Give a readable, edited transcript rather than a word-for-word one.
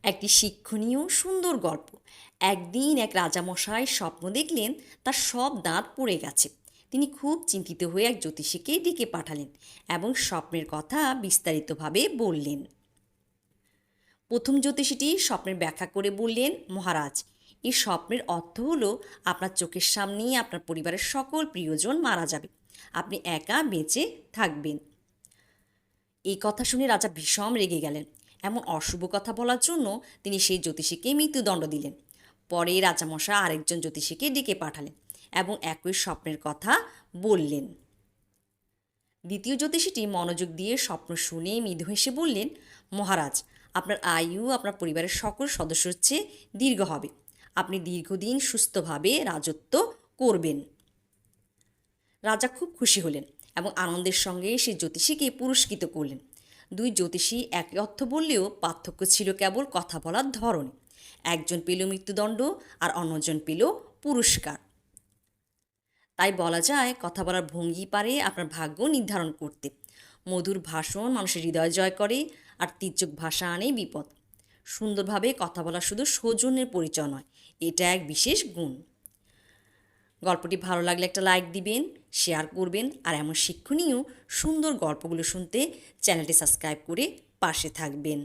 একটি শিক্ষণীয় সুন্দর গল্প। একদিন এক রাজামশাই স্বপ্ন দেখলেন তার সব দাঁত পড়ে গেছে। তিনি খুব চিন্তিত হয়ে এক জ্যোতিষীকে ডেকে পাঠালেন এবং স্বপ্নের কথা বিস্তারিতভাবে বললেন। প্রথম জ্যোতিষীটি স্বপ্নের ব্যাখ্যা করে বললেন, মহারাজ, এই স্বপ্নের অর্থ হলো আপনার চোখের সামনেই আপনার পরিবারের সকল প্রিয়জন মারা যাবে, আপনি একা বেঁচে থাকবেন। এই কথা শুনে রাজা ভীষণ রেগে গেলেন। এমন অশুভ কথা বলার জন্য তিনি সেই জ্যোতিষীকে মৃত্যুদণ্ড দিলেন। পরে রাজামশাই আরেকজন জ্যোতিষীকে ডেকে পাঠালেন এবং একই স্বপ্নের কথা বললেন। দ্বিতীয় জ্যোতিষীটি মনোযোগ দিয়ে স্বপ্ন শুনে মৃদু হেসে বললেন, মহারাজ, আপনার আয়ু আপনার পরিবারের সকল সদস্যের চেয়ে দীর্ঘ হবে, আপনি দীর্ঘদিন সুস্থভাবে রাজত্ব করবেন। রাজা খুব খুশি হলেন এবং আনন্দের সঙ্গে সেই জ্যোতিষীকে পুরস্কৃত করলেন। দুই জ্যোতিষী একই অর্থ বললেও পার্থক্য ছিল কেবল কথা বলার ধরনে। একজন পেল মৃত্যুদণ্ড আর অন্যজন পেল পুরস্কার। তাই বলা যায়, কথা বলার ভঙ্গি পারে আপনার ভাগ্য নির্ধারণ করতে। মধুর ভাষণ মানুষের হৃদয় জয় করে, আর তির্যক ভাষা আনে বিপদ। সুন্দরভাবে কথা বলা শুধু সৌজন্যের পরিচয় নয়, এটা এক বিশেষ গুণ। গল্পটি ভালো লাগলে একটা লাইক দিবেন, শেয়ার করবেন, আর এমন শিক্ষণীয় সুন্দর গল্পগুলো শুনতে চ্যানেলটি সাবস্ক্রাইব করে পাশে থাকবেন।